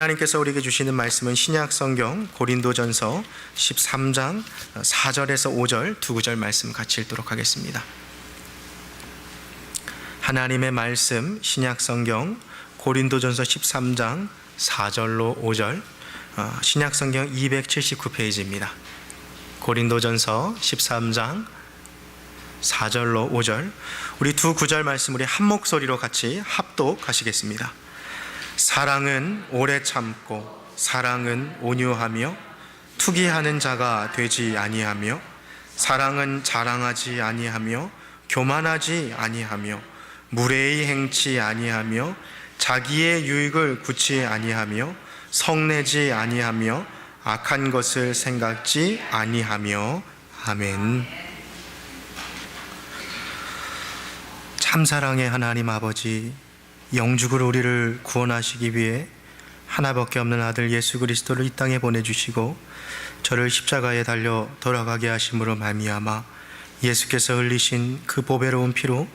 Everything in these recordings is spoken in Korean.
하나님께서 우리에게 주시는 말씀은 신약성경 고린도전서 13장 4절에서 5절 두 구절 말씀 같이 읽도록 하겠습니다. 하나님의 말씀 신약성경 고린도전서 13장 4절로 5절, 신약성경 279페이지입니다. 고린도전서 13장 4절로 5절, 우리 두 구절 말씀 우리 한 목소리로 같이 합독하시겠습니다. 사랑은 오래 참고 사랑은 온유하며 투기하는 자가 되지 아니하며 사랑은 자랑하지 아니하며 교만하지 아니하며 무례히 행치 아니하며 자기의 유익을 굳지 아니하며 성내지 아니하며 악한 것을 생각지 아니하며. 아멘. 참사랑의 하나님 아버지, 영죽으로 우리를 구원하시기 위해 하나밖에 없는 아들 예수 그리스도를 이 땅에 보내주시고 저를 십자가에 달려 돌아가게 하심으로 말미암아 예수께서 흘리신 그 보배로운 피로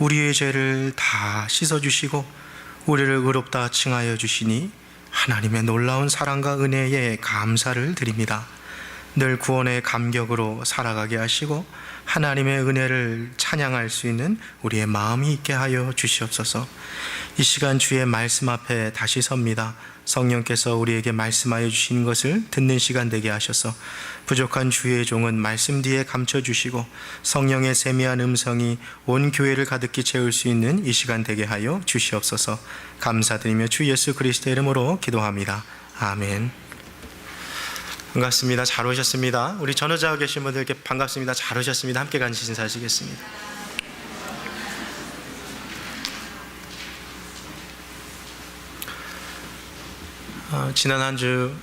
우리의 죄를 다 씻어주시고 우리를 의롭다 칭하여 주시니 하나님의 놀라운 사랑과 은혜에 감사를 드립니다. 늘 구원의 감격으로 살아가게 하시고 하나님의 은혜를 찬양할 수 있는 우리의 마음이 있게 하여 주시옵소서. 이 시간 주의 말씀 앞에 다시 섭니다. 성령께서 우리에게 말씀하여 주신 것을 듣는 시간 되게 하셔서 부족한 주의 종은 말씀 뒤에 감춰주시고 성령의 세미한 음성이 온 교회를 가득히 채울 수 있는 이 시간 되게 하여 주시옵소서. 감사드리며 주 예수 그리스도의 이름으로 기도합니다. 아멘. 반갑습니다. 잘 오셨습니다. 우리 전후자가 계신 분들께 반갑습니다. 잘 오셨습니다. 함께 간식 인사하시겠습니다. 지난 한 주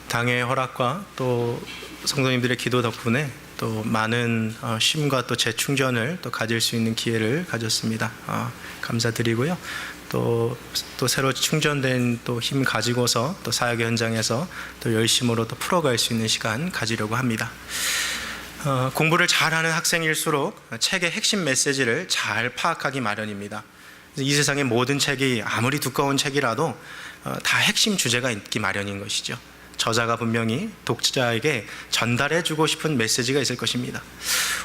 당의 허락과 또 성도님들의 기도 덕분에 또 많은 쉼과 또 재충전을 또 가질 수 있는 기회를 가졌습니다. 감사드리고요. 또 새로 충전된 또 힘 가지고서 또 사역의 현장에서 또 열심으로 또 풀어갈 수 있는 시간 가지려고 합니다. 공부를 잘하는 학생일수록 책의 핵심 메시지를 잘 파악하기 마련입니다. 이 세상의 모든 책이 아무리 두꺼운 책이라도 다 핵심 주제가 있기 마련인 것이죠. 저자가 분명히 독자에게 전달해주고 싶은 메시지가 있을 것입니다.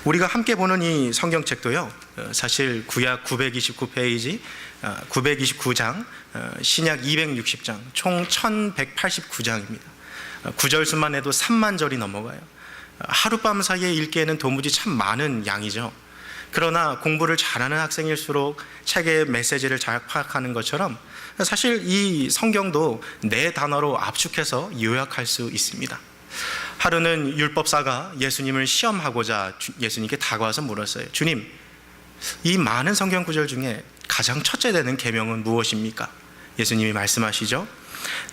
우리가 함께 보는 이 성경책도요, 사실 구약 929페이지, 929장, 신약 260장, 총 1189장입니다. 구절수만 해도 3만 절이 넘어가요. 하룻밤 사이에 읽기에는 도무지 참 많은 양이죠. 그러나 공부를 잘하는 학생일수록 책의 메시지를 잘 파악하는 것처럼 사실 이 성경도 네 단어로 압축해서 요약할 수 있습니다. 하루는 율법사가 예수님을 시험하고자 예수님께 다가와서 물었어요. 주님, 이 많은 성경 구절 중에 가장 첫째 되는 계명은 무엇입니까? 예수님이 말씀하시죠.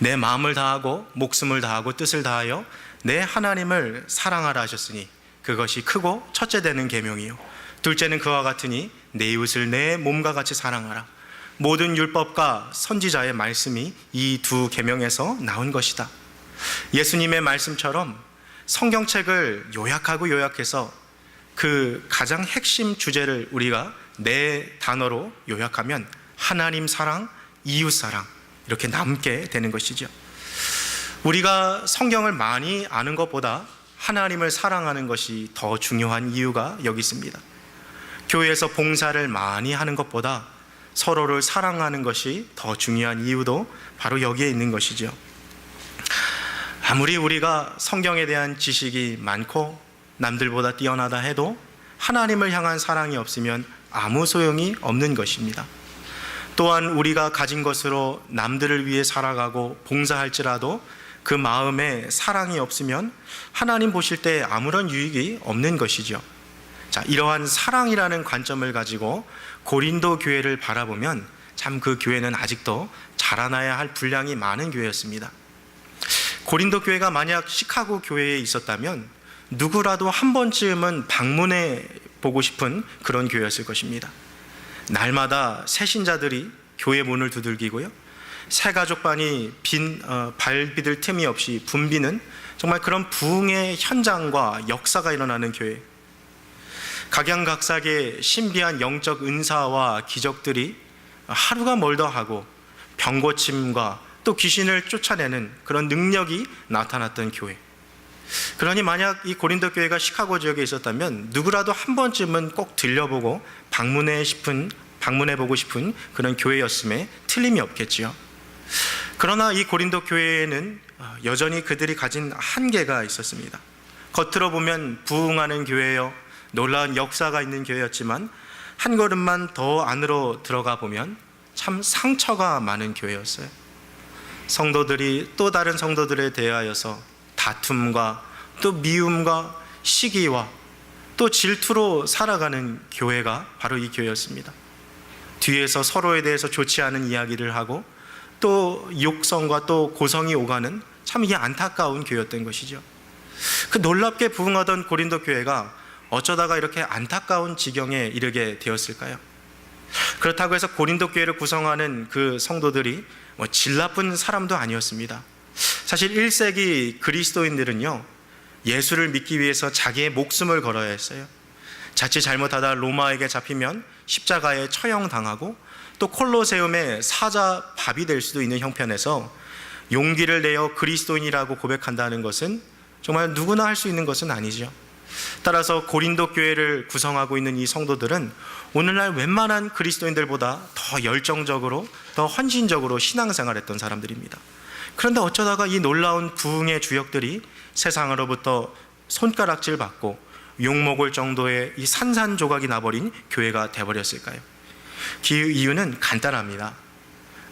내 마음을 다하고 목숨을 다하고 뜻을 다하여 내 하나님을 사랑하라 하셨으니 그것이 크고 첫째 되는 계명이요, 둘째는 그와 같으니 내 이웃을 내 몸과 같이 사랑하라. 모든 율법과 선지자의 말씀이 이 두 계명에서 나온 것이다. 예수님의 말씀처럼 성경책을 요약해서 그 가장 핵심 주제를 우리가 네 단어로 요약하면 하나님 사랑, 이웃 사랑, 이렇게 남게 되는 것이죠. 우리가 성경을 많이 아는 것보다 하나님을 사랑하는 것이 더 중요한 이유가 여기 있습니다. 교회에서 봉사를 많이 하는 것보다 서로를 사랑하는 것이 더 중요한 이유도 바로 여기에 있는 것이죠. 아무리 우리가 성경에 대한 지식이 많고 남들보다 뛰어나다 해도 하나님을 향한 사랑이 없으면 아무 소용이 없는 것입니다. 또한 우리가 가진 것으로 남들을 위해 살아가고 봉사할지라도 그 마음에 사랑이 없으면 하나님 보실 때 아무런 유익이 없는 것이죠. 자, 이러한 사랑이라는 관점을 가지고 고린도 교회를 바라보면 참 그 교회는 아직도 자라나야 할 분량이 많은 교회였습니다. 고린도 교회가 만약 시카고 교회에 있었다면 누구라도 한 번쯤은 방문해 보고 싶은 그런 교회였을 것입니다. 날마다 새 신자들이 교회 문을 두들기고요, 새 가족반이 발비들 틈이 없이 붐비는 정말 그런 부흥의 현장과 역사가 일어나는 교회, 각양각색의 신비한 영적 은사와 기적들이 하루가 멀다 하고 병고침과 또 귀신을 쫓아내는 그런 능력이 나타났던 교회. 그러니 만약 이 고린도 교회가 시카고 지역에 있었다면 누구라도 한 번쯤은 꼭 들려보고 방문해보고 싶은 그런 교회였음에 틀림이 없겠지요. 그러나 이 고린도 교회에는 여전히 그들이 가진 한계가 있었습니다. 겉으로 보면 부흥하는 교회요, 놀라운 역사가 있는 교회였지만 한 걸음만 더 안으로 들어가 보면 참 상처가 많은 교회였어요. 성도들이 또 다른 성도들에 대하여서 다툼과 또 미움과 시기와 또 질투로 살아가는 교회가 바로 이 교회였습니다. 뒤에서 서로에 대해서 좋지 않은 이야기를 하고 또 욕성과 또 고성이 오가는 참 이게 안타까운 교회였던 것이죠. 그 놀랍게 부흥하던 고린도 교회가 어쩌다가 이렇게 안타까운 지경에 이르게 되었을까요? 그렇다고 해서 고린도 교회를 구성하는 그 성도들이 질 나쁜 사람도 아니었습니다. 사실 1세기 그리스도인들은요, 예수를 믿기 위해서 자기의 목숨을 걸어야 했어요. 자칫 잘못하다 로마에게 잡히면 십자가에 처형당하고 또 콜로세움의 사자 밥이 될 수도 있는 형편에서 용기를 내어 그리스도인이라고 고백한다는 것은 정말 누구나 할 수 있는 것은 아니죠. 따라서 고린도 교회를 구성하고 있는 이 성도들은 오늘날 웬만한 그리스도인들보다 더 열정적으로, 더 헌신적으로 신앙생활했던 사람들입니다. 그런데 어쩌다가 이 놀라운 부흥의 주역들이 세상으로부터 손가락질 받고 욕먹을 정도의 이 산산조각이 나버린 교회가 되어버렸을까요? 그 이유는 간단합니다.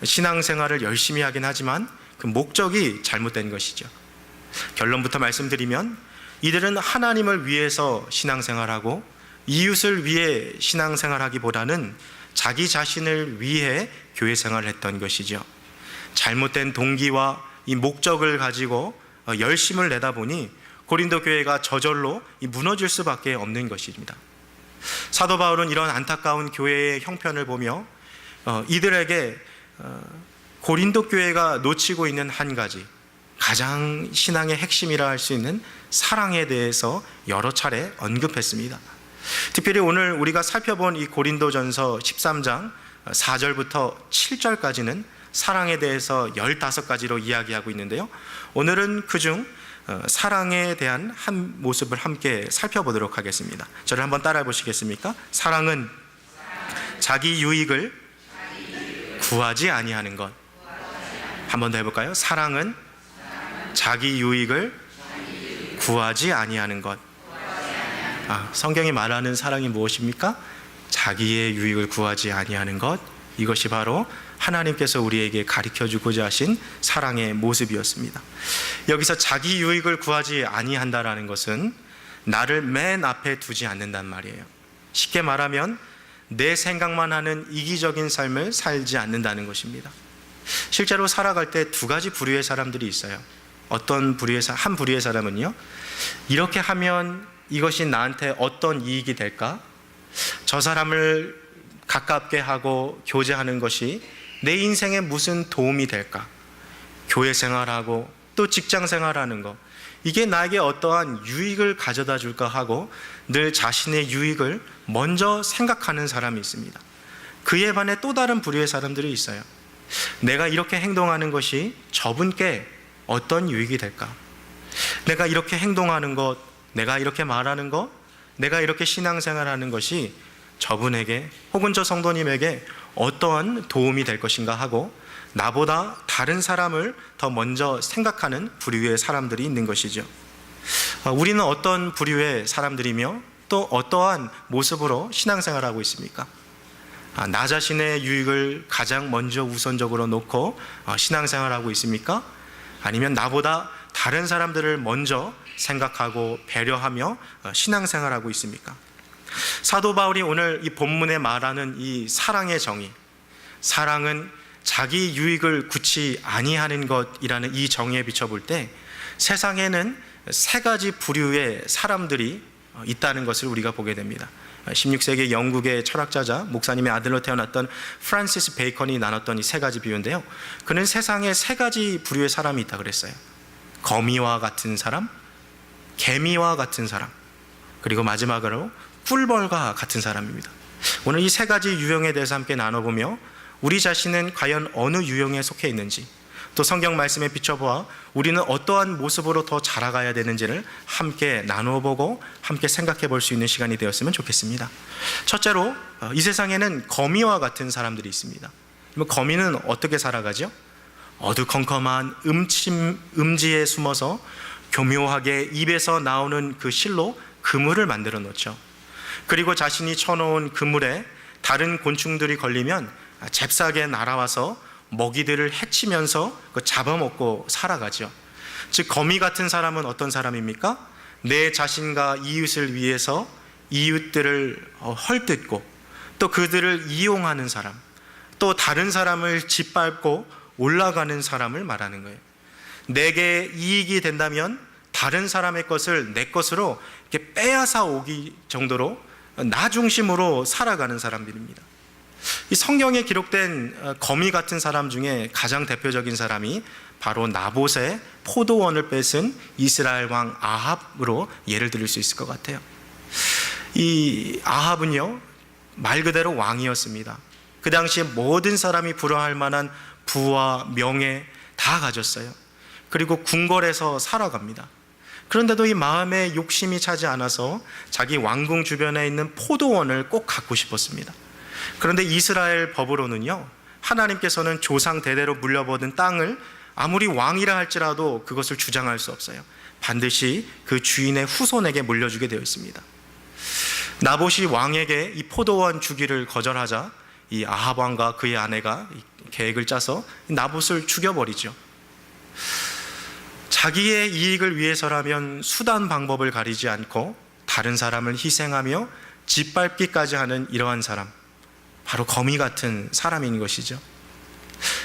신앙생활을 열심히 하긴 하지만 그 목적이 잘못된 것이죠. 결론부터 말씀드리면 이들은 하나님을 위해서 신앙생활하고 이웃을 위해 신앙생활하기보다는 자기 자신을 위해 교회생활을 했던 것이죠. 잘못된 동기와 이 목적을 가지고 열심을 내다 보니 고린도 교회가 저절로 무너질 수밖에 없는 것입니다. 사도 바울은 이런 안타까운 교회의 형편을 보며 이들에게 고린도 교회가 놓치고 있는 한 가지, 가장 신앙의 핵심이라 할 수 있는 사랑에 대해서 여러 차례 언급했습니다. 특별히 오늘 우리가 살펴본 이 고린도전서 13장 4절부터 7절까지는 사랑에 대해서 15가지로 이야기하고 있는데요, 오늘은 그중 사랑에 대한 한 모습을 함께 살펴보도록 하겠습니다. 저를 한번 따라해 보시겠습니까? 사랑은 자기 유익을 구하지 아니하는 것. 한 번 더 해볼까요? 사랑은 자기 유익을 구하지 아니하는 것. 성경이 말하는 사랑이 무엇입니까? 자기의 유익을 구하지 아니하는 것. 이것이 바로 하나님께서 우리에게 가르쳐주고자 하신 사랑의 모습이었습니다. 여기서 자기 유익을 구하지 아니한다라는 것은 나를 맨 앞에 두지 않는단 말이에요. 쉽게 말하면 내 생각만 하는 이기적인 삶을 살지 않는다는 것입니다. 실제로 살아갈 때 두 가지 부류의 사람들이 있어요. 어떤 부류의 한 부류의 사람은요, 이렇게 하면 이것이 나한테 어떤 이익이 될까? 저 사람을 가깝게 하고 교제하는 것이 내 인생에 무슨 도움이 될까? 교회 생활하고 또 직장 생활하는 것, 이게 나에게 어떠한 유익을 가져다 줄까 하고 늘 자신의 유익을 먼저 생각하는 사람이 있습니다. 그에 반해 또 다른 부류의 사람들이 있어요. 내가 이렇게 행동하는 것이 저분께 어떤 유익이 될까? 내가 이렇게 행동하는 것, 내가 이렇게 말하는 것, 내가 이렇게 신앙생활하는 것이 저분에게 혹은 저 성도님에게 어떠한 도움이 될 것인가 하고 나보다 다른 사람을 더 먼저 생각하는 부류의 사람들이 있는 것이죠. 우리는 어떤 부류의 사람들이며 또 어떠한 모습으로 신앙생활하고 있습니까? 나 자신의 유익을 가장 먼저 우선적으로 놓고 신앙생활하고 있습니까? 아니면 나보다 다른 사람들을 먼저 생각하고 배려하며 신앙생활하고 있습니까? 사도 바울이 오늘 이 본문에 말하는 이 사랑의 정의, 사랑은 자기 유익을 구치 아니하는 것이라는 이 정의에 비춰볼 때 세상에는 세 가지 부류의 사람들이 있다는 것을 우리가 보게 됩니다. 16세기 영국의 철학자자 목사님의 아들로 태어났던 프란시스 베이컨이 나눴던 이 세 가지 비유인데요, 그는 세상에 세 가지 부류의 사람이 있다 그랬어요. 거미와 같은 사람, 개미와 같은 사람, 그리고 마지막으로 꿀벌과 같은 사람입니다. 오늘 이 세 가지 유형에 대해서 함께 나눠보며 우리 자신은 과연 어느 유형에 속해 있는지, 또 성경 말씀에 비춰보아 우리는 어떠한 모습으로 더 자라가야 되는지를 함께 나누어 보고 함께 생각해 볼 수 있는 시간이 되었으면 좋겠습니다. 첫째로 이 세상에는 거미와 같은 사람들이 있습니다. 거미는 어떻게 살아가죠? 어두컴컴한 음지에 숨어서 교묘하게 입에서 나오는 그 실로 그물을 만들어 놓죠. 그리고 자신이 쳐놓은 그물에 다른 곤충들이 걸리면 잽싸게 날아와서 먹이들을 해치면서 잡아먹고 살아가죠. 즉 거미 같은 사람은 어떤 사람입니까? 내 자신과 이웃을 위해서 이웃들을 헐뜯고 또 그들을 이용하는 사람, 또 다른 사람을 짓밟고 올라가는 사람을 말하는 거예요. 내게 이익이 된다면 다른 사람의 것을 내 것으로 이렇게 빼앗아 오기 정도로 나 중심으로 살아가는 사람들입니다. 이 성경에 기록된 거미 같은 사람 중에 가장 대표적인 사람이 바로 나봇의 포도원을 뺏은 이스라엘 왕 아합으로 예를 들을 수 있을 것 같아요. 이 아합은요, 말 그대로 왕이었습니다. 그 당시에 모든 사람이 부러워할 만한 부와 명예 다 가졌어요. 그리고 궁궐에서 살아갑니다. 그런데도 이 마음에 욕심이 차지 않아서 자기 왕궁 주변에 있는 포도원을 꼭 갖고 싶었습니다. 그런데 이스라엘 법으로는요, 하나님께서는 조상 대대로 물려받은 땅을 아무리 왕이라 할지라도 그것을 주장할 수 없어요. 반드시 그 주인의 후손에게 물려주게 되어 있습니다. 나봇이 왕에게 이 포도원 주기를 거절하자 이 아합 왕과 그의 아내가 계획을 짜서 나봇을 죽여버리죠. 자기의 이익을 위해서라면 수단 방법을 가리지 않고 다른 사람을 희생하며 짓밟기까지 하는 이러한 사람, 바로 거미 같은 사람인 것이죠.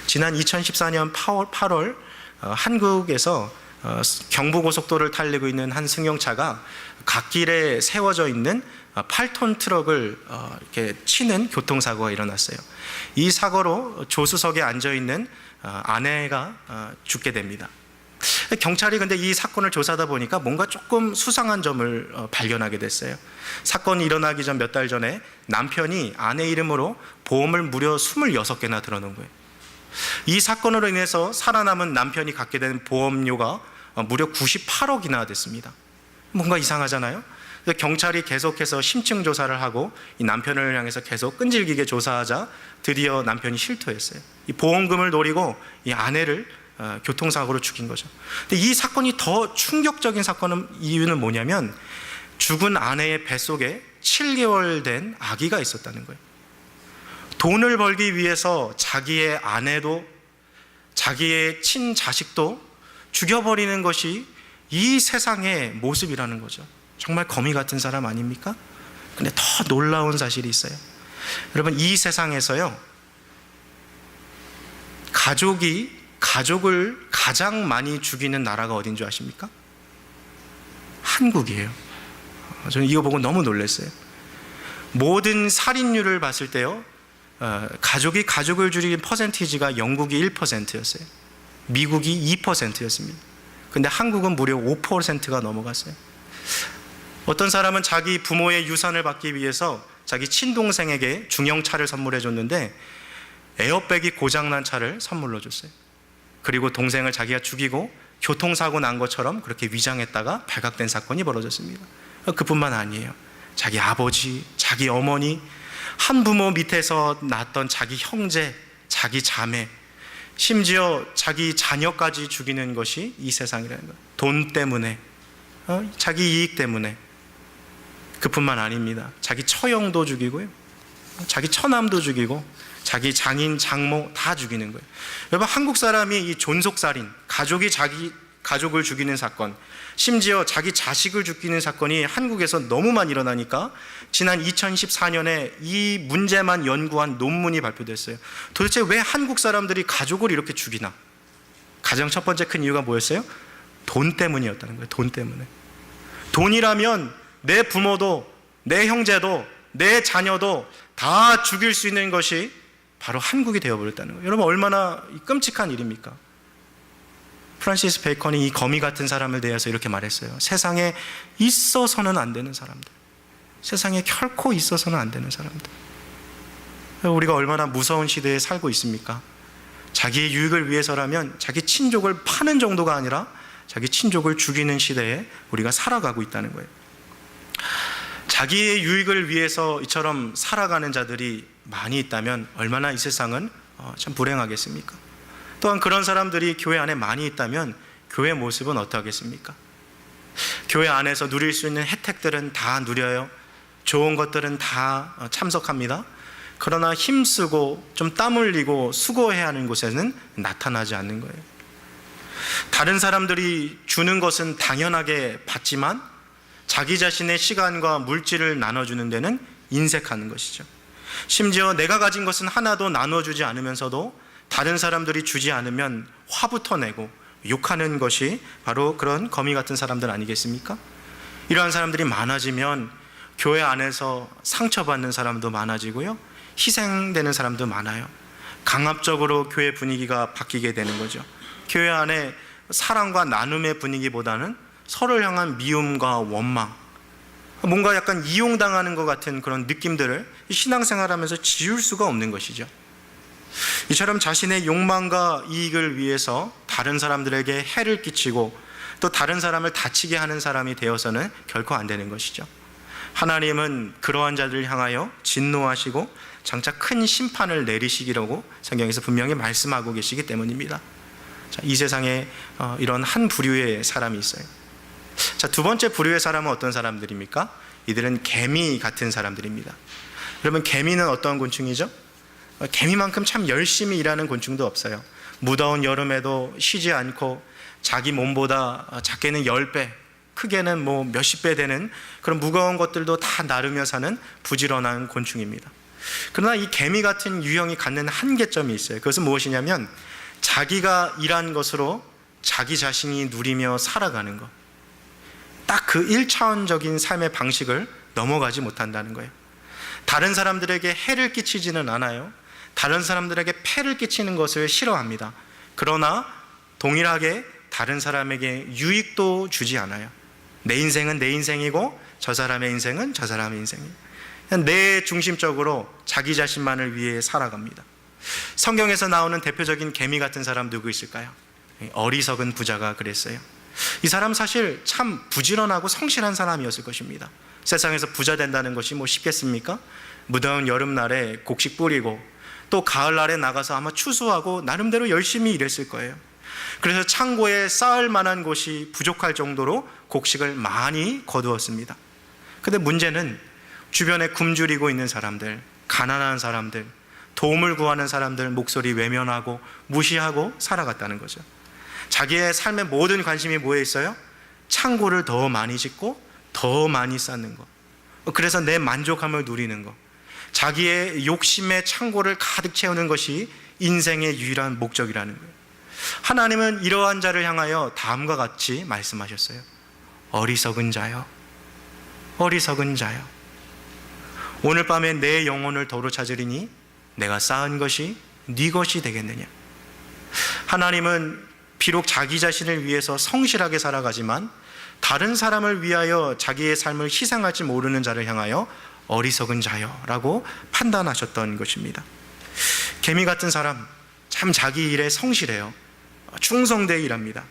지난 2014년 8월 한국에서 경부고속도로를 달리고 있는 한 승용차가 갓길에 세워져 있는 8톤 트럭을 이렇게 치는 교통사고가 일어났어요. 이 사고로 조수석에 앉아있는 아내가 죽게 됩니다. 경찰이 근데 이 사건을 조사하다 보니까 뭔가 조금 수상한 점을 발견하게 됐어요. 사건이 일어나기 전 몇 달 전에 남편이 아내 이름으로 보험을 무려 26개나 들어놓은 거예요. 이 사건으로 인해서 살아남은 남편이 갖게 된 보험료가 무려 98억이나 됐습니다. 뭔가 이상하잖아요. 그래서 경찰이 계속해서 심층 조사를 하고 이 남편을 향해서 계속 끈질기게 조사하자 드디어 남편이 실토했어요. 이 보험금을 노리고 이 아내를 교통사고로 죽인 거죠. 근데 이 사건이 더 충격적인 사건은 이유는 뭐냐면 죽은 아내의 뱃속에 7개월 된 아기가 있었다는 거예요. 돈을 벌기 위해서 자기의 아내도 자기의 친자식도 죽여버리는 것이 이 세상의 모습이라는 거죠. 정말 거미 같은 사람 아닙니까? 근데 더 놀라운 사실이 있어요. 여러분, 이 세상에서요, 가족을 가장 많이 죽이는 나라가 어딘 줄 아십니까? 한국이에요. 저는 이거 보고 너무 놀랐어요. 모든 살인율을 봤을 때요, 가족이 가족을 죽이는 퍼센티지가 영국이 1%였어요. 미국이 2%였습니다. 근데 한국은 무려 5%가 넘어갔어요. 어떤 사람은 자기 부모의 유산을 받기 위해서 자기 친동생에게 중형차를 선물해 줬는데 에어백이 고장난 차를 선물로 줬어요. 그리고 동생을 자기가 죽이고 교통사고 난 것처럼 그렇게 위장했다가 발각된 사건이 벌어졌습니다. 그뿐만 아니에요. 자기 아버지, 자기 어머니, 한 부모 밑에서 낳았던 자기 형제, 자기 자매, 심지어 자기 자녀까지 죽이는 것이 이 세상이라는 거예요. 돈 때문에, 자기 이익 때문에. 그뿐만 아닙니다. 자기 처형도 죽이고요, 자기 처남도 죽이고, 자기 장인, 장모 다 죽이는 거예요. 여러분, 한국 사람이 이 존속살인, 가족이 자기 가족을 죽이는 사건, 심지어 자기 자식을 죽이는 사건이 한국에서 너무 많이 일어나니까 지난 2014년에 이 문제만 연구한 논문이 발표됐어요. 도대체 왜 한국 사람들이 가족을 이렇게 죽이나? 가장 첫 번째 큰 이유가 뭐였어요? 돈 때문이었다는 거예요. 돈 때문에. 돈이라면 내 부모도, 내 형제도, 내 자녀도 다 죽일 수 있는 것이 바로 한국이 되어버렸다는 거예요. 여러분, 얼마나 끔찍한 일입니까? 프란시스 베이컨이 이 거미 같은 사람을 대해서 이렇게 말했어요. 세상에 있어서는 안 되는 사람들, 세상에 결코 있어서는 안 되는 사람들. 우리가 얼마나 무서운 시대에 살고 있습니까? 자기의 유익을 위해서라면 자기 친족을 파는 정도가 아니라 자기 친족을 죽이는 시대에 우리가 살아가고 있다는 거예요. 자기의 유익을 위해서 이처럼 살아가는 자들이 많이 있다면 얼마나 이 세상은 참 불행하겠습니까? 또한 그런 사람들이 교회 안에 많이 있다면 교회 모습은 어떠하겠습니까? 교회 안에서 누릴 수 있는 혜택들은 다 누려요. 좋은 것들은 다 참석합니다. 그러나 힘쓰고 좀 땀 흘리고 수고해야 하는 곳에는 나타나지 않는 거예요. 다른 사람들이 주는 것은 당연하게 받지만 자기 자신의 시간과 물질을 나눠주는 데는 인색하는 것이죠. 심지어 내가 가진 것은 하나도 나눠주지 않으면서도 다른 사람들이 주지 않으면 화부터 내고 욕하는 것이 바로 그런 거미 같은 사람들 아니겠습니까? 이러한 사람들이 많아지면 교회 안에서 상처받는 사람도 많아지고요, 희생되는 사람도 많아요. 강압적으로 교회 분위기가 바뀌게 되는 거죠. 교회 안에 사랑과 나눔의 분위기보다는 서로를 향한 미움과 원망, 뭔가 약간 이용당하는 것 같은 그런 느낌들을 신앙생활하면서 지울 수가 없는 것이죠. 이처럼 자신의 욕망과 이익을 위해서 다른 사람들에게 해를 끼치고 또 다른 사람을 다치게 하는 사람이 되어서는 결코 안 되는 것이죠. 하나님은 그러한 자들을 향하여 진노하시고 장차 큰 심판을 내리시기라고 성경에서 분명히 말씀하고 계시기 때문입니다. 자, 이 세상에 이런 한 부류의 사람이 있어요. 자, 두 번째 부류의 사람은 어떤 사람들입니까? 이들은 개미 같은 사람들입니다. 여러분, 개미는 어떤 곤충이죠? 개미만큼 참 열심히 일하는 곤충도 없어요. 무더운 여름에도 쉬지 않고 자기 몸보다 작게는 10배, 크게는 뭐 몇십 배 되는 그런 무거운 것들도 다 나르며 사는 부지런한 곤충입니다. 그러나 이 개미 같은 유형이 갖는 한계점이 있어요. 그것은 무엇이냐면 자기가 일한 것으로 자기 자신이 누리며 살아가는 것, 딱 그 1차원적인 삶의 방식을 넘어가지 못한다는 거예요. 다른 사람들에게 해를 끼치지는 않아요. 다른 사람들에게 폐를 끼치는 것을 싫어합니다. 그러나 동일하게 다른 사람에게 유익도 주지 않아요. 내 인생은 내 인생이고 저 사람의 인생은 저 사람의 인생이에요. 그냥 내 중심적으로 자기 자신만을 위해 살아갑니다. 성경에서 나오는 대표적인 개미 같은 사람 누구 있을까요? 어리석은 부자가 그랬어요. 이 사람 사실 참 부지런하고 성실한 사람이었을 것입니다. 세상에서 부자 된다는 것이 뭐 쉽겠습니까? 무더운 여름날에 곡식 뿌리고 또 가을날에 나가서 아마 추수하고 나름대로 열심히 일했을 거예요. 그래서 창고에 쌓을 만한 곳이 부족할 정도로 곡식을 많이 거두었습니다. 근데 문제는 주변에 굶주리고 있는 사람들, 가난한 사람들, 도움을 구하는 사람들 목소리 외면하고 무시하고 살아갔다는 거죠. 자기의 삶의 모든 관심이 뭐에 있어요? 창고를 더 많이 짓고 더 많이 쌓는 것, 그래서 내 만족함을 누리는 것, 자기의 욕심의 창고를 가득 채우는 것이 인생의 유일한 목적이라는 거예요. 하나님은 이러한 자를 향하여 다음과 같이 말씀하셨어요. 어리석은 자여, 어리석은 자여, 오늘 밤에 내 영혼을 도로 찾으리니 내가 쌓은 것이 네 것이 되겠느냐. 하나님은 비록 자기 자신을 위해서 성실하게 살아가지만 다른 사람을 위하여 자기의 삶을 희생할지 모르는 자를 향하여 어리석은 자여라고 판단하셨던 것입니다. 개미 같은 사람, 참 자기 일에 성실해요. 충성되게 일합니다.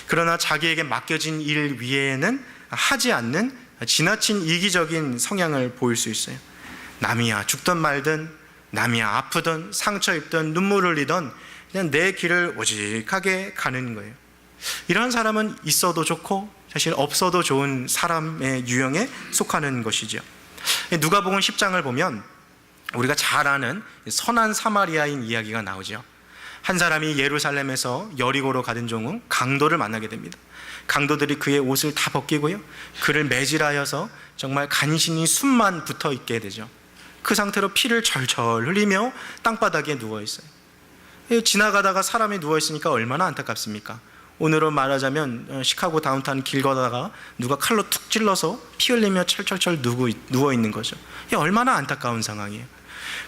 그러나 자기에게 맡겨진 일 위에는 하지 않는 지나친 이기적인 성향을 보일 수 있어요. 남이야 죽든 말든, 남이야 아프든 상처 입든 눈물 흘리든 그냥 내 길을 오직하게 가는 거예요. 이런 사람은 있어도 좋고 사실 없어도 좋은 사람의 유형에 속하는 것이죠. 누가복음 10장을 보면 우리가 잘 아는 선한 사마리아인 이야기가 나오죠. 한 사람이 예루살렘에서 여리고로 가던 중 강도를 만나게 됩니다. 강도들이 그의 옷을 다 벗기고요, 그를 매질하여서 정말 간신히 숨만 붙어 있게 되죠. 그 상태로 피를 절절 흘리며 땅바닥에 누워 있어요. 지나가다가 사람이 누워 있으니까 얼마나 안타깝습니까? 오늘은 말하자면 시카고 다운타운 길 걷다가 누가 칼로 툭 찔러서 피 흘리며 철철철 누워 있는 거죠. 얼마나 안타까운 상황이에요.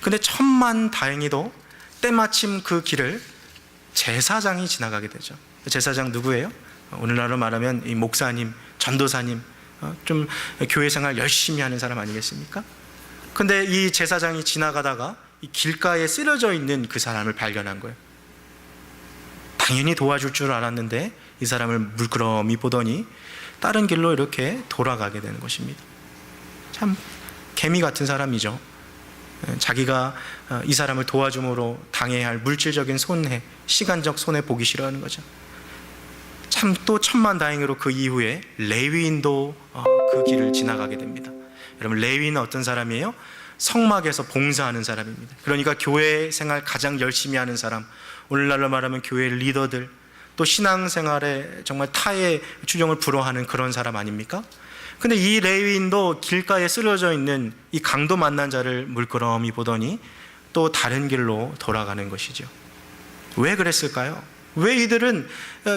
근데 천만다행히도 때마침 그 길을 제사장이 지나가게 되죠. 제사장 누구예요? 오늘날로 말하면 이 목사님, 전도사님, 좀 교회 생활 열심히 하는 사람 아니겠습니까? 근데 이 제사장이 지나가다가 이 길가에 쓰러져 있는 그 사람을 발견한 거예요. 당연히 도와줄 줄 알았는데 이 사람을 물끄러미 보더니 다른 길로 이렇게 돌아가게 되는 것입니다. 참 개미 같은 사람이죠. 자기가 이 사람을 도와줌으로 당해야 할 물질적인 손해, 시간적 손해 보기 싫어하는 거죠. 참 또 천만다행으로 그 이후에 레위인도 그 길을 지나가게 됩니다. 여러분, 레위인은 어떤 사람이에요? 성막에서 봉사하는 사람입니다. 그러니까 교회 생활 가장 열심히 하는 사람, 오늘날로 말하면 교회 리더들, 또 신앙생활에 정말 타의 추종을 불허하는 그런 사람 아닙니까? 근데 이 레위인도 길가에 쓰러져 있는 이 강도 만난 자를 물끄러미 보더니 또 다른 길로 돌아가는 것이죠. 왜 그랬을까요? 왜 이들은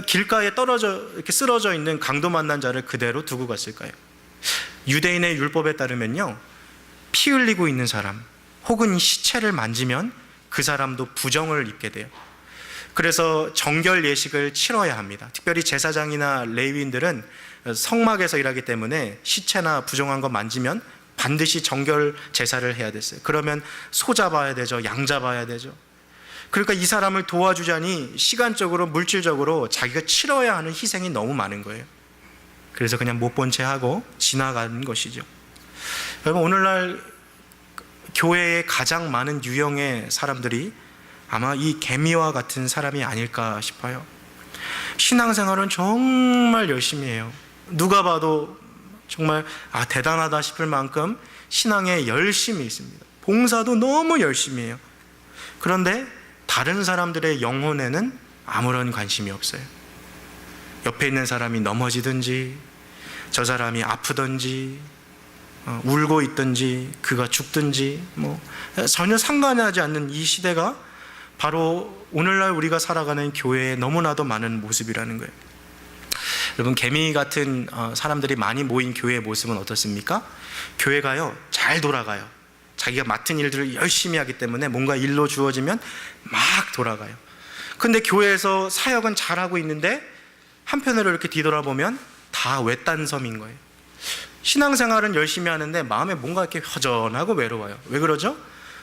길가에 이렇게 쓰러져 있는 강도 만난 자를 그대로 두고 갔을까요? 유대인의 율법에 따르면요, 피 흘리고 있는 사람 혹은 시체를 만지면 그 사람도 부정을 입게 돼요. 그래서 정결 예식을 치러야 합니다. 특별히 제사장이나 레위인들은 성막에서 일하기 때문에 시체나 부정한 거 만지면 반드시 정결 제사를 해야 됐어요. 그러면 소 잡아야 되죠, 양 잡아야 되죠. 그러니까 이 사람을 도와주자니 시간적으로 물질적으로 자기가 치러야 하는 희생이 너무 많은 거예요. 그래서 그냥 못 본 채 하고 지나간 것이죠. 여러분, 오늘날 교회에 가장 많은 유형의 사람들이 아마 이 개미와 같은 사람이 아닐까 싶어요. 신앙생활은 정말 열심히 해요. 누가 봐도 정말 대단하다 싶을 만큼 신앙에 열심히 있습니다. 봉사도 너무 열심히 해요. 그런데 다른 사람들의 영혼에는 아무런 관심이 없어요. 옆에 있는 사람이 넘어지든지, 저 사람이 아프든지, 울고 있든지, 그가 죽든지 전혀 상관하지 않는 이 시대가 바로 오늘날 우리가 살아가는 교회에 너무나도 많은 모습이라는 거예요. 여러분, 개미 같은 사람들이 많이 모인 교회의 모습은 어떻습니까? 교회가요, 잘 돌아가요. 자기가 맡은 일들을 열심히 하기 때문에 뭔가 일로 주어지면 막 돌아가요. 근데 교회에서 사역은 잘하고 있는데 한편으로 이렇게 뒤돌아보면 다 외딴 섬인 거예요. 신앙생활은 열심히 하는데 마음에 뭔가 이렇게 허전하고 외로워요. 왜 그러죠?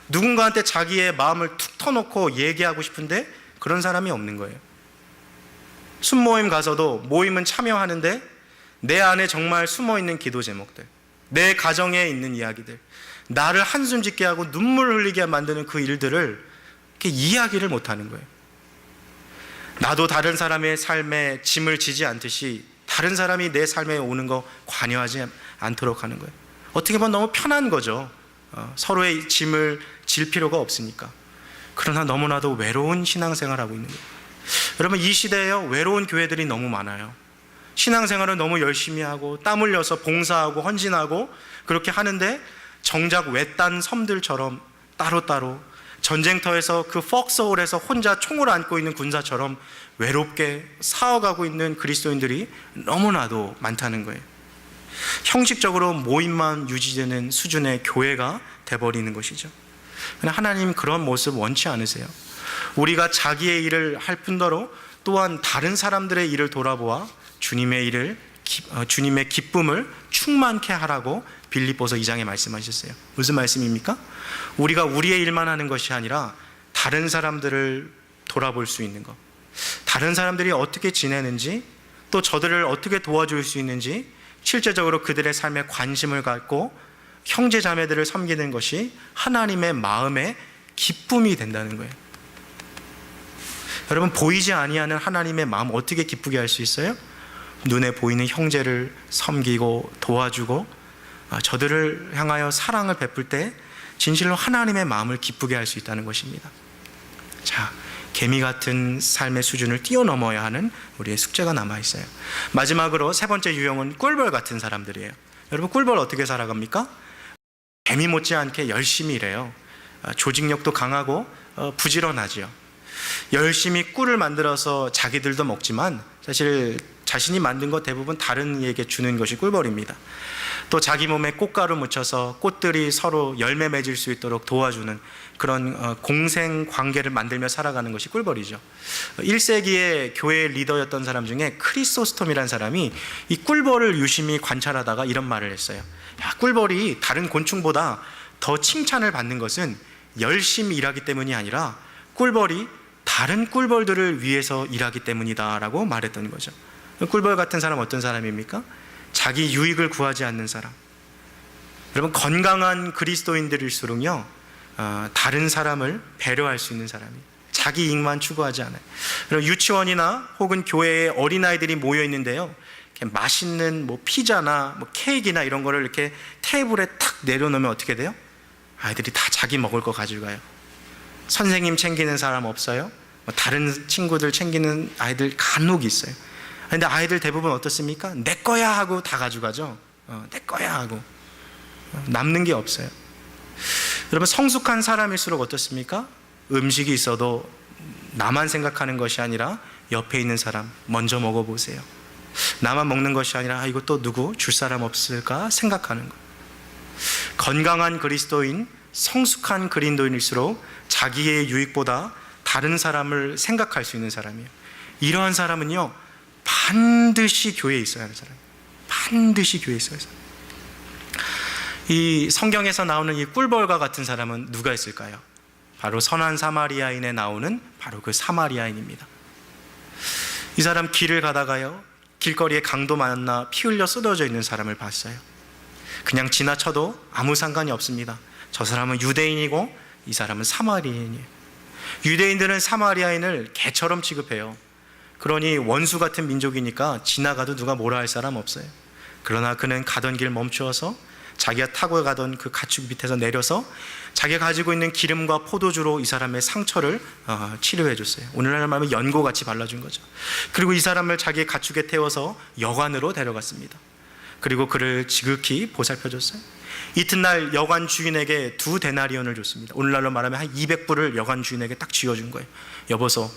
누군가한테 자기의 마음을 툭 터놓고 얘기하고 싶은데 그런 사람이 없는 거예요. 순모임 가서도 모임은 참여하는데 내 안에 정말 숨어있는 기도 제목들, 내 가정에 있는 이야기들, 나를 한숨 짓게 하고 눈물 흘리게 만드는 그 일들을 이렇게 이야기를 못하는 거예요. 나도 다른 사람의 삶에 짐을 지지 않듯이 다른 사람이 내 삶에 오는 거 관여하지 않도록 하는 거예요. 어떻게 보면 너무 편한 거죠. 서로의 짐을 질 필요가 없으니까. 그러나 너무나도 외로운 신앙생활을 하고 있는 거예요. 여러분, 이 시대에요, 외로운 교회들이 너무 많아요. 신앙생활을 너무 열심히 하고 땀 흘려서 봉사하고 헌신하고 그렇게 하는데 정작 외딴 섬들처럼 따로따로 전쟁터에서 그 폭소홀에서 혼자 총을 안고 있는 군사처럼 외롭게 사어가고 있는 그리스도인들이 너무나도 많다는 거예요. 형식적으로 모임만 유지되는 수준의 교회가 돼버리는 것이죠. 하나님 그런 모습 원치 않으세요. 우리가 자기의 일을 할 뿐더러 또한 다른 사람들의 일을 돌아보아 주님의 기쁨을 충만케 하라고 빌립보서 2장에 말씀하셨어요. 무슨 말씀입니까? 우리가 우리의 일만 하는 것이 아니라 다른 사람들을 돌아볼 수 있는 것, 다른 사람들이 어떻게 지내는지, 또 저들을 어떻게 도와줄 수 있는지 실제적으로 그들의 삶에 관심을 갖고 형제 자매들을 섬기는 것이 하나님의 마음의 기쁨이 된다는 거예요. 여러분, 보이지 아니하는 하나님의 마음 어떻게 기쁘게 할 수 있어요? 눈에 보이는 형제를 섬기고 도와주고 저들을 향하여 사랑을 베풀 때 진실로 하나님의 마음을 기쁘게 할 수 있다는 것입니다. 자, 개미 같은 삶의 수준을 뛰어넘어야 하는 우리의 숙제가 남아있어요. 마지막으로 세 번째 유형은 꿀벌 같은 사람들이에요. 여러분, 꿀벌 어떻게 살아갑니까? 개미 못지않게 열심히 일해요. 조직력도 강하고 부지런하지요. 열심히 꿀을 만들어서 자기들도 먹지만 사실 자신이 만든 것 대부분 다른 이에게 주는 것이 꿀벌입니다. 또 자기 몸에 꽃가루 묻혀서 꽃들이 서로 열매 맺을 수 있도록 도와주는 그런 공생 관계를 만들며 살아가는 것이 꿀벌이죠. 1세기의 교회 리더였던 사람 중에 크리소스톰이라는 사람이 이 꿀벌을 유심히 관찰하다가 이런 말을 했어요. 야, 꿀벌이 다른 곤충보다 더 칭찬을 받는 것은 열심히 일하기 때문이 아니라 꿀벌이 다른 꿀벌들을 위해서 일하기 때문이다라고 말했던 거죠. 꿀벌 같은 사람 어떤 사람입니까? 자기 유익을 구하지 않는 사람. 여러분, 건강한 그리스도인들일수록요, 다른 사람을 배려할 수 있는 사람이에요. 자기 이익만 추구하지 않아요. 그리고 유치원이나 혹은 교회에 어린아이들이 모여 있는데요, 이렇게 맛있는 피자나 케이크나 이런 거를 이렇게 테이블에 탁 내려놓으면 어떻게 돼요? 아이들이 다 자기 먹을 거 가져가요. 선생님 챙기는 사람 없어요? 다른 친구들 챙기는 아이들 간혹 있어요. 근데 아이들 대부분 어떻습니까? 내 거야 하고 다 가져가죠. 내 거야 하고 남는 게 없어요. 여러분, 성숙한 사람일수록 어떻습니까? 음식이 있어도 나만 생각하는 것이 아니라 옆에 있는 사람 먼저 먹어보세요. 나만 먹는 것이 아니라 이거 또 누구 줄 사람 없을까 생각하는 거. 건강한 그리스도인, 성숙한 그리스도인일수록 자기의 유익보다 다른 사람을 생각할 수 있는 사람이에요. 이러한 사람은요, 반드시 교회에 있어야 하는 사람이에요. 반드시 교회에 있어야 하는 사람. 이 성경에서 나오는 이 꿀벌과 같은 사람은 누가 있을까요? 바로 선한 사마리아인에 나오는 바로 그 사마리아인입니다. 이 사람 길을 가다가요, 길거리에 강도 만나 피 흘려 쓰러져 있는 사람을 봤어요. 그냥 지나쳐도 아무 상관이 없습니다. 저 사람은 유대인이고 이 사람은 사마리아인이에요. 유대인들은 사마리아인을 개처럼 취급해요. 그러니 원수 같은 민족이니까 지나가도 누가 뭐라 할 사람 없어요. 그러나 그는 가던 길 멈추어서 자기가 타고 가던 그 가축 밑에서 내려서 자기가 가지고 있는 기름과 포도주로 이 사람의 상처를 치료해 줬어요. 오늘날 말하면 연고같이 발라준 거죠. 그리고 이 사람을 자기의 가축에 태워서 여관으로 데려갔습니다. 그리고 그를 지극히 보살펴줬어요. 이튿날 여관 주인에게 2데나리온을 줬습니다. 오늘날로 말하면 한 200불을 여관 주인에게 딱 쥐어준 거예요. 여보소,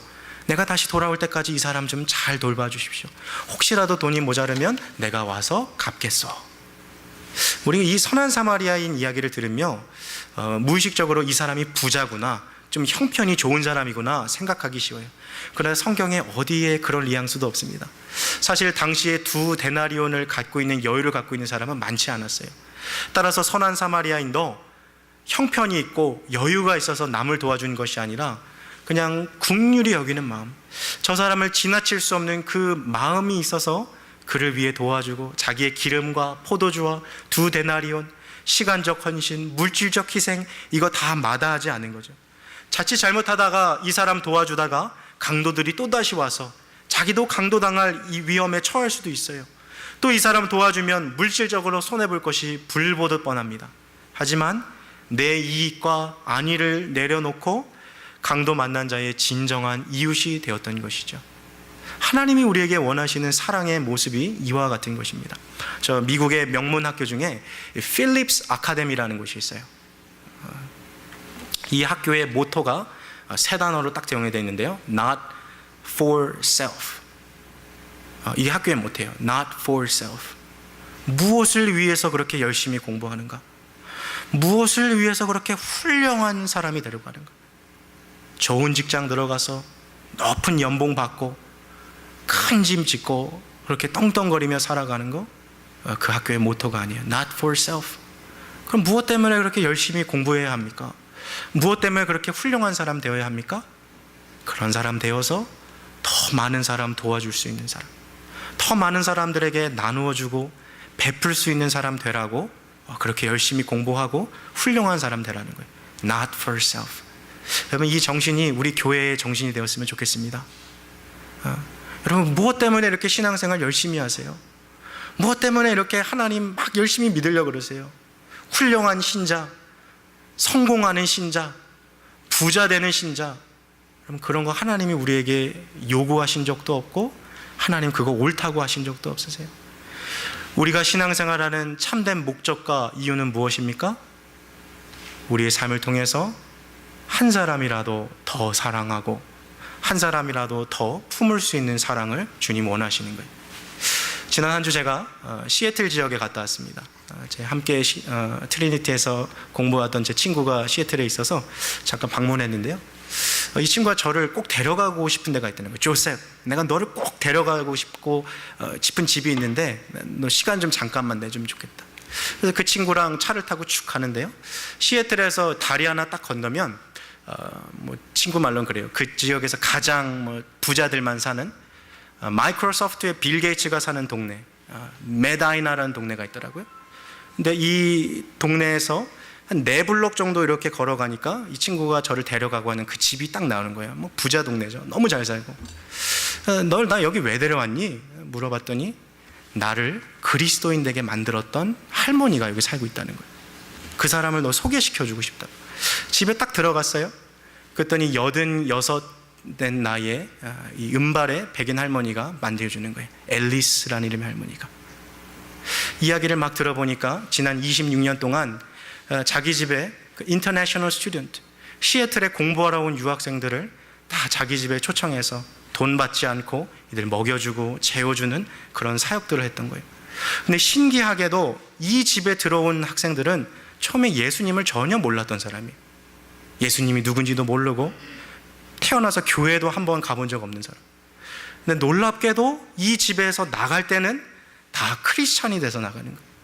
내가 다시 돌아올 때까지 이 사람 좀 잘 돌봐주십시오. 혹시라도 돈이 모자르면 내가 와서 갚겠소. 우리가 이 선한 사마리아인 이야기를 들으며 무의식적으로 이 사람이 부자구나, 좀 형편이 좋은 사람이구나 생각하기 쉬워요. 그러나 성경에 어디에 그럴 뉘앙스도 없습니다. 사실 당시에 2데나리온을 갖고 있는 여유를 갖고 있는 사람은 많지 않았어요. 따라서 선한 사마리아인도 형편이 있고 여유가 있어서 남을 도와준 것이 아니라 그냥 긍휼히 여기는 마음, 저 사람을 지나칠 수 없는 그 마음이 있어서 그를 위해 도와주고 자기의 기름과 포도주와 2데나리온, 시간적 헌신, 물질적 희생, 이거 다 마다하지 않은 거죠. 자칫 잘못하다가 이 사람 도와주다가 강도들이 또다시 와서 자기도 강도당할 이 위험에 처할 수도 있어요. 또 이 사람 도와주면 물질적으로 손해볼 것이 불보듯 뻔합니다. 하지만 내 이익과 안위를 내려놓고 강도 만난 자의 진정한 이웃이 되었던 것이죠. 하나님이 우리에게 원하시는 사랑의 모습이 이와 같은 것입니다. 저 미국의 명문 학교 중에 필립스 아카데미라는 곳이 있어요. 이 학교의 모토가 3단어로 딱 정해져 있는데요. Not for self. 이 학교의 모토예요. Not for self. 무엇을 위해서 그렇게 열심히 공부하는가? 무엇을 위해서 그렇게 훌륭한 사람이 되려고 하는가? 좋은 직장 들어가서 높은 연봉 받고 큰 집 짓고 그렇게 떵떵거리며 살아가는 거, 그 학교의 모토가 아니에요. Not for self. 그럼 무엇 때문에 그렇게 열심히 공부해야 합니까? 무엇 때문에 그렇게 훌륭한 사람 되어야 합니까? 그런 사람 되어서 더 많은 사람 도와줄 수 있는 사람, 더 많은 사람들에게 나누어주고 베풀 수 있는 사람 되라고 그렇게 열심히 공부하고 훌륭한 사람 되라는 거예요. Not for self. 여러분, 이 정신이 우리 교회의 정신이 되었으면 좋겠습니다. 여러분, 무엇 때문에 이렇게 신앙생활 열심히 하세요? 무엇 때문에 이렇게 하나님 막 열심히 믿으려고 그러세요? 훌륭한 신자, 성공하는 신자, 부자 되는 신자, 그럼 그런 거 하나님이 우리에게 요구하신 적도 없고 하나님 그거 옳다고 하신 적도 없으세요. 우리가 신앙생활하는 참된 목적과 이유는 무엇입니까? 우리의 삶을 통해서 한 사람이라도 더 사랑하고 한 사람이라도 더 품을 수 있는 사랑을 주님 원하시는 거예요. 지난 한 주 제가 시애틀 지역에 갔다 왔습니다. 함께 트리니티에서 공부하던 제 친구가 시애틀에 있어서 잠깐 방문했는데요. 이 친구가 저를 꼭 데려가고 싶은 데가 있다는 거예요. 조셉, 내가 너를 꼭 데려가고 싶은 집이 있는데 너 시간 좀 잠깐만 내주면 좋겠다. 그래서 그 친구랑 차를 타고 쭉 가는데요. 시애틀에서 다리 하나 딱 건너면 뭐 친구 말로는 그래요. 그 지역에서 가장 뭐 부자들만 사는 마이크로소프트의 빌 게이츠가 사는 동네, 메다이나라는 동네가 있더라고요. 근데 이 동네에서 한 4블록 정도 이렇게 걸어가니까 이 친구가 저를 데려가고 하는 그 집이 딱 나오는 거예요. 뭐 부자 동네죠. 너무 잘 살고. 널 나 여기 왜 데려왔니? 물어봤더니 나를 그리스도인 되게 만들었던 할머니가 여기 살고 있다는 거예요. 그 사람을 너 소개시켜주고 싶다. 집에 딱 들어갔어요. 그랬더니 86 된 나이에 이 은발의 백인 할머니가 만들어주는 거예요. 앨리스라는 이름의 할머니가. 이야기를 막 들어보니까 지난 26년 동안 자기 집에 인터내셔널 스튜던트, 시애틀에 공부하러 온 유학생들을 다 자기 집에 초청해서 돈 받지 않고 이들 먹여주고 재워주는 그런 사역들을 했던 거예요. 근데 신기하게도 이 집에 들어온 학생들은 처음에 예수님을 전혀 몰랐던 사람이에요. 예수님이 누군지도 모르고 태어나서 교회도 한번 가본 적 없는 사람. 근데 놀랍게도 이 집에서 나갈 때는 다 크리스찬이 돼서 나가는 거예요.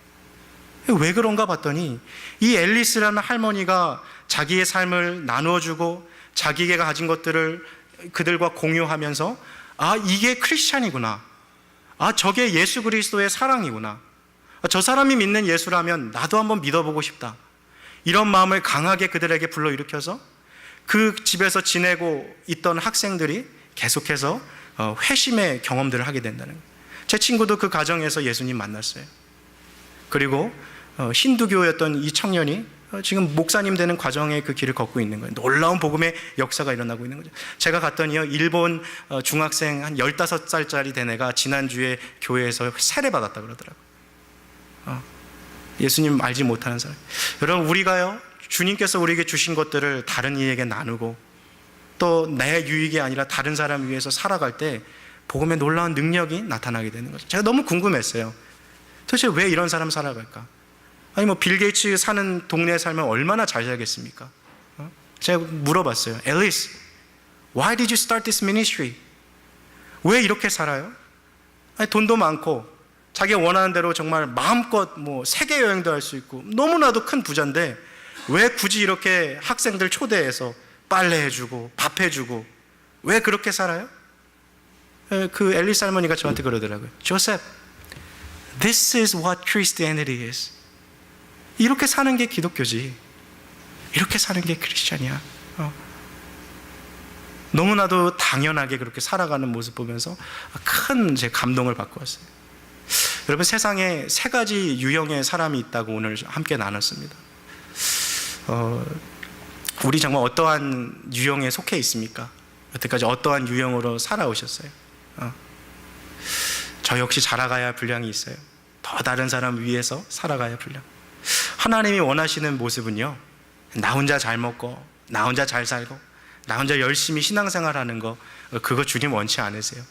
왜 그런가 봤더니 이 앨리스라는 할머니가 자기의 삶을 나누어주고 자기가 가진 것들을 그들과 공유하면서 이게 크리스찬이구나, 저게 예수 그리스도의 사랑이구나, 저 사람이 믿는 예수라면 나도 한번 믿어보고 싶다, 이런 마음을 강하게 그들에게 불러일으켜서 그 집에서 지내고 있던 학생들이 계속해서 회심의 경험들을 하게 된다는 거예요. 제 친구도 그 가정에서 예수님 만났어요. 그리고 힌두교였던 이 청년이 지금 목사님 되는 과정의 그 길을 걷고 있는 거예요. 놀라운 복음의 역사가 일어나고 있는 거죠. 제가 갔더니요, 일본 중학생 한 15살짜리 된 애가 지난주에 교회에서 세례받았다 그러더라고요. 예수님 알지 못하는 사람. 여러분, 우리가요, 주님께서 우리에게 주신 것들을 다른 이에게 나누고 또 내 유익이 아니라 다른 사람 위해서 살아갈 때 복음의 놀라운 능력이 나타나게 되는 거죠. 제가 너무 궁금했어요. 도대체 왜 이런 사람 살아갈까? 아니 뭐 빌 게이츠 사는 동네에 살면 얼마나 잘 살겠습니까? 제가 물어봤어요. 앨리스, why did you start this ministry? 왜 이렇게 살아요? 아니, 돈도 많고 자기가 원하는 대로 정말 마음껏 뭐 세계 여행도 할 수 있고 너무나도 큰 부자인데 왜 굳이 이렇게 학생들 초대해서 빨래해주고 밥해주고 왜 그렇게 살아요? 그 앨리스 할머니가 저한테 그러더라고요. 조셉, this is what Christianity is. 이렇게 사는 게 기독교지, 이렇게 사는 게 크리스찬이야. 너무나도 당연하게 그렇게 살아가는 모습 보면서 큰 제 감동을 받고 왔어요. 여러분, 세상에 3가지 유형의 사람이 있다고 오늘 함께 나눴습니다. 우리 정말 어떠한 유형에 속해 있습니까? 여태까지 어떠한 유형으로 살아오셨어요? 저 역시 자라가야 할 분량이 있어요. 더 다른 사람 위해서 살아가야 할 분량. 하나님이 원하시는 모습은요, 나 혼자 잘 먹고 나 혼자 잘 살고 나 혼자 열심히 신앙생활하는 거, 그거 주님 원치 않으세요.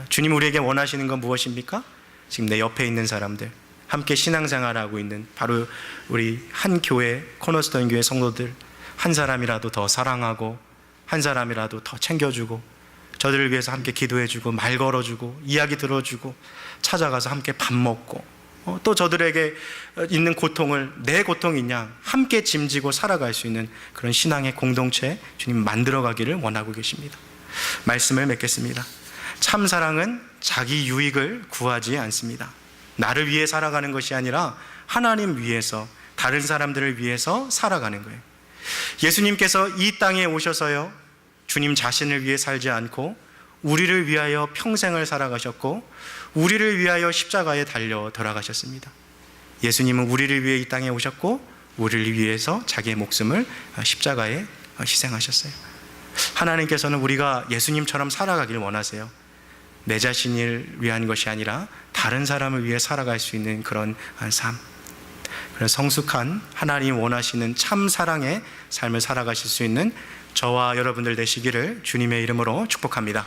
주님 우리에게 원하시는 건 무엇입니까? 지금 내 옆에 있는 사람들, 함께 신앙생활하고 있는 바로 우리 한 교회, 코너스톤 교회 성도들 한 사람이라도 더 사랑하고 한 사람이라도 더 챙겨주고 저들을 위해서 함께 기도해주고 말 걸어주고 이야기 들어주고 찾아가서 함께 밥 먹고 또 저들에게 있는 고통을 내 고통인 양 함께 짐지고 살아갈 수 있는 그런 신앙의 공동체 주님 만들어가기를 원하고 계십니다. 말씀을 맺겠습니다. 참 사랑은 자기 유익을 구하지 않습니다. 나를 위해 살아가는 것이 아니라 하나님 위해서, 다른 사람들을 위해서 살아가는 거예요. 예수님께서 이 땅에 오셔서요, 주님 자신을 위해 살지 않고 우리를 위하여 평생을 살아가셨고 우리를 위하여 십자가에 달려 돌아가셨습니다. 예수님은 우리를 위해 이 땅에 오셨고 우리를 위해서 자기의 목숨을 십자가에 희생하셨어요. 하나님께서는 우리가 예수님처럼 살아가길 원하세요. 내 자신을 위한 것이 아니라 다른 사람을 위해 살아갈 수 있는 그런 삶, 그런 성숙한 하나님 원하시는 참 사랑의 삶을 살아가실 수 있는 저와 여러분들 되시기를 주님의 이름으로 축복합니다.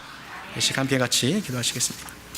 이 시간 함께 같이 기도하시겠습니다.